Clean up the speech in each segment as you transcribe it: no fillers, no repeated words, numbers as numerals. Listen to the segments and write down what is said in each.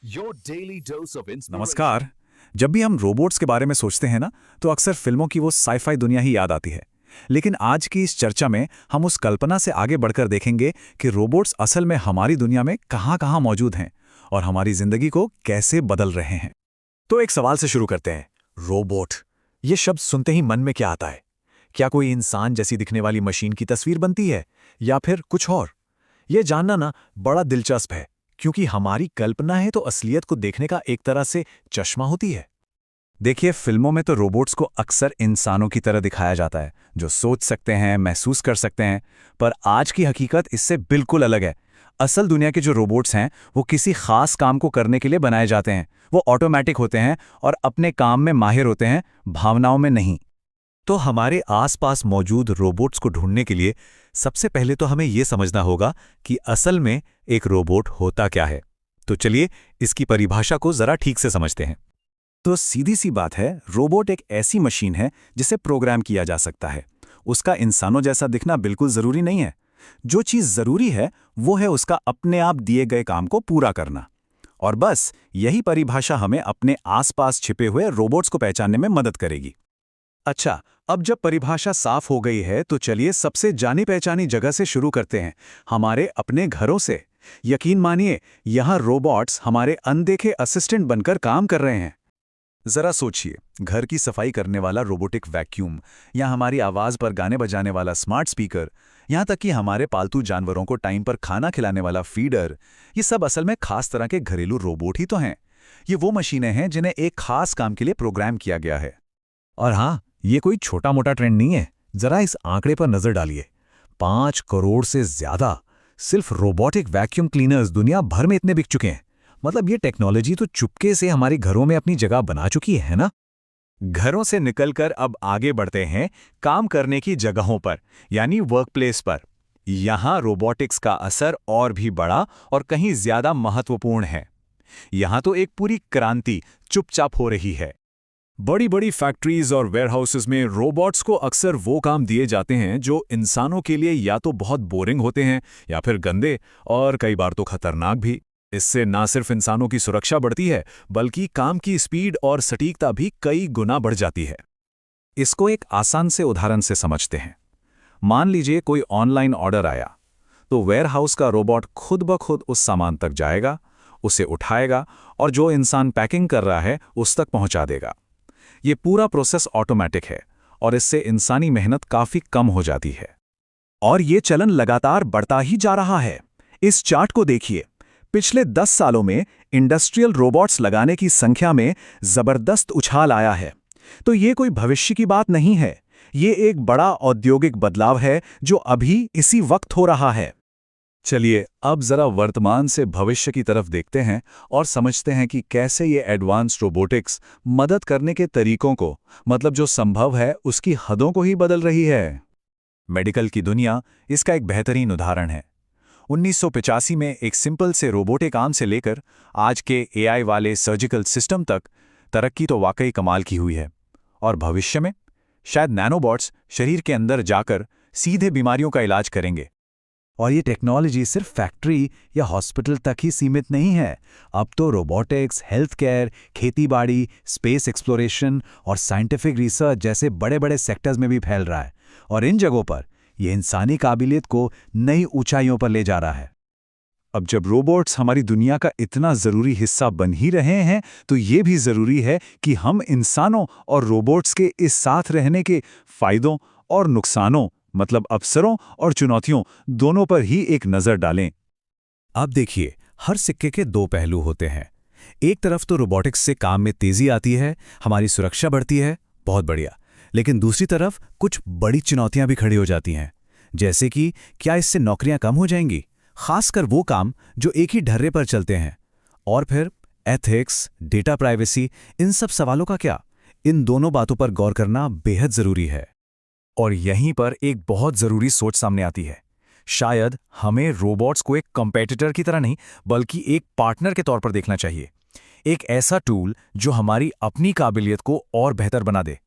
Your daily dose of inspiration. नमस्कार। जब भी हम रोबोट्स के बारे में सोचते हैं ना, तो अक्सर फिल्मों की वो साईफाई दुनिया ही याद आती है। लेकिन आज की इस चर्चा में हम उस कल्पना से आगे बढ़कर देखेंगे कि रोबोट्स असल में हमारी दुनिया में कहाँ-कहाँ मौजूद हैं और हमारी जिंदगी को कैसे बदल रहे हैं। तो एक सवाल से शुरू करते हैं। रोबोट, ये शब्द सुनते ही मन में क्या आता है? क्या कोई इंसान जैसी दिखने वाली मशीन की तस्वीर बनती है या फिर कुछ और? ये जानना ना बड़ा दिलचस्प है, क्योंकि हमारी कल्पना है तो असलियत को देखने का एक तरह से चश्मा होती है। देखिए, फिल्मों में तो रोबोट्स को अक्सर इंसानों की तरह दिखाया जाता है, जो सोच सकते हैं, महसूस कर सकते हैं। पर आज की हकीकत इससे बिल्कुल अलग है। असल दुनिया के जो रोबोट्स हैं, वो किसी खास काम को करने के लिए बनाए जाते हैं। वो ऑटोमेटिक होते हैं और अपने काम में माहिर होते हैं, भावनाओं में नहीं। तो हमारे आसपास मौजूद रोबोट्स को ढूंढने के लिए सबसे पहले तो हमें यह समझना होगा कि असल में एक रोबोट होता क्या है। तो चलिए इसकी परिभाषा को जरा ठीक से समझते हैं। तो सीधी सी बात है, रोबोट एक ऐसी मशीन है जिसे प्रोग्राम किया जा सकता है। उसका इंसानों जैसा दिखना बिल्कुल जरूरी नहीं है। जो चीज जरूरी है वो है उसका अपने आप दिए गए काम को पूरा करना। और बस यही परिभाषा हमें अपने आसपास छिपे हुए रोबोट्स को पहचानने में मदद करेगी। अच्छा, अब जब परिभाषा साफ हो गई है तो चलिए सबसे जानी पहचानी जगह से शुरू करते हैं, हमारे अपने घरों से। यकीन मानिए, यहाँ रोबोट्स हमारे अनदेखे असिस्टेंट बनकर काम कर रहे हैं। जरा सोचिए, घर की सफाई करने वाला रोबोटिक वैक्यूम, या हमारी आवाज पर गाने बजाने वाला स्मार्ट स्पीकर, यहाँ तक कि हमारे पालतू जानवरों को टाइम पर खाना खिलाने वाला फीडर, ये सब असल में खास तरह के घरेलू रोबोट ही तो हैं। ये वो मशीनें हैं जिन्हें एक खास काम के लिए प्रोग्राम किया गया है। और हाँ, ये कोई छोटा मोटा ट्रेंड नहीं है। जरा इस आंकड़े पर नजर डालिए। 5 करोड़ से ज्यादा सिर्फ रोबोटिक वैक्यूम क्लीनर्स दुनिया भर में इतने बिक चुके हैं। मतलब ये टेक्नोलॉजी तो चुपके से हमारे घरों में अपनी जगह बना चुकी है ना। घरों से निकलकर अब आगे बढ़ते हैं काम करने की जगहों पर, यानी वर्कप्लेस पर। यहां रोबोटिक्स का असर और भी बड़ा और कहीं ज्यादा महत्वपूर्ण है। यहां तो एक पूरी क्रांति चुपचाप हो रही है। बड़ी बड़ी फैक्ट्रीज और वेयरहाउसेस में रोबोट्स को अक्सर वो काम दिए जाते हैं जो इंसानों के लिए या तो बहुत बोरिंग होते हैं या फिर गंदे, और कई बार तो खतरनाक भी। इससे ना सिर्फ इंसानों की सुरक्षा बढ़ती है, बल्कि काम की स्पीड और सटीकता भी कई गुना बढ़ जाती है। इसको एक आसान से उदाहरण से समझते हैं। मान लीजिए कोई ऑनलाइन ऑर्डर आया, तो वेयरहाउस का रोबोट खुद ब खुद उस सामान तक जाएगा, उसे उठाएगा और जो इंसान पैकिंग कर रहा है उस तक पहुंचा देगा। ये पूरा प्रोसेस ऑटोमेटिक है और इससे इंसानी मेहनत काफी कम हो जाती है। और ये चलन लगातार बढ़ता ही जा रहा है। इस चार्ट को देखिए, पिछले 10 सालों में इंडस्ट्रियल रोबोट्स लगाने की संख्या में जबरदस्त उछाल आया है। तो ये कोई भविष्य की बात नहीं है, ये एक बड़ा औद्योगिक बदलाव है जो अभी इसी वक्त हो रहा है। चलिए अब जरा वर्तमान से भविष्य की तरफ देखते हैं और समझते हैं कि कैसे ये एडवांस्ड रोबोटिक्स मदद करने के तरीकों को, मतलब जो संभव है उसकी हदों को ही बदल रही है। मेडिकल की दुनिया इसका एक बेहतरीन उदाहरण है। 1985 में एक सिंपल से रोबोटिक आर्म से लेकर आज के एआई वाले सर्जिकल सिस्टम तक तरक्की तो वाकई कमाल की हुई है। और भविष्य में शायद नैनोबॉट्स शरीर के अंदर जाकर सीधे बीमारियों का इलाज करेंगे। और ये टेक्नोलॉजी सिर्फ फैक्ट्री या हॉस्पिटल तक ही सीमित नहीं है। अब तो रोबोटिक्स, हेल्थ केयर, खेतीबाड़ी, स्पेस एक्सप्लोरेशन और साइंटिफिक रिसर्च जैसे बड़े बड़े सेक्टर्स में भी फैल रहा है। और इन जगहों पर ये इंसानी काबिलियत को नई ऊंचाइयों पर ले जा रहा है। अब जब रोबोट्स हमारी दुनिया का इतना ज़रूरी हिस्सा बन ही रहे हैं, तो ये भी ज़रूरी है कि हम इंसानों और रोबोट्स के इस साथ रहने के फ़ायदों और नुकसानों, मतलब अवसरों और चुनौतियों, दोनों पर ही एक नज़र डालें। अब देखिए, हर सिक्के के दो पहलू होते हैं। एक तरफ तो रोबोटिक्स से काम में तेज़ी आती है, हमारी सुरक्षा बढ़ती है, बहुत बढ़िया। लेकिन दूसरी तरफ कुछ बड़ी चुनौतियां भी खड़ी हो जाती हैं। जैसे कि क्या इससे नौकरियां कम हो जाएंगी, खासकर वो काम जो एक ही ढर्रे पर चलते हैं। और फिर एथिक्स, डेटा प्राइवेसी, इन सब सवालों का क्या? इन दोनों बातों पर गौर करना बेहद ज़रूरी है। और यहीं पर एक बहुत ज़रूरी सोच सामने आती है। शायद हमें रोबोट्स को एक कंपेटिटर की तरह नहीं, बल्कि एक पार्टनर के तौर पर देखना चाहिए। एक ऐसा टूल जो हमारी अपनी काबिलियत को और बेहतर बना दे।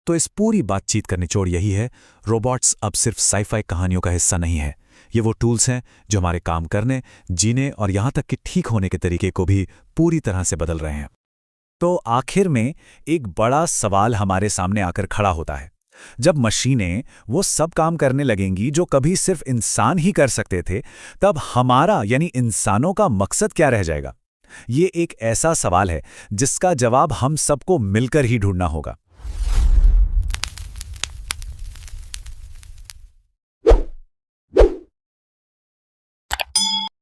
तो इस पूरी बातचीत का निचोड़ यही है, रोबोट्स अब सिर्फ साईफाई कहानियों का हिस्सा नहीं है। ये वो टूल्स हैं जो हमारे काम करने, जीने और यहाँ तक कि ठीक होने के तरीके को भी पूरी तरह से बदल रहे हैं। तो आखिर में एक बड़ा सवाल हमारे सामने आकर खड़ा होता है। जब मशीनें वो सब काम करने लगेंगी जो कभी सिर्फ इंसान ही कर सकते थे, तब हमारा यानी इंसानों का मकसद क्या रह जाएगा? ये एक ऐसा सवाल है जिसका जवाब हम सबको मिलकर ही ढूंढना होगा।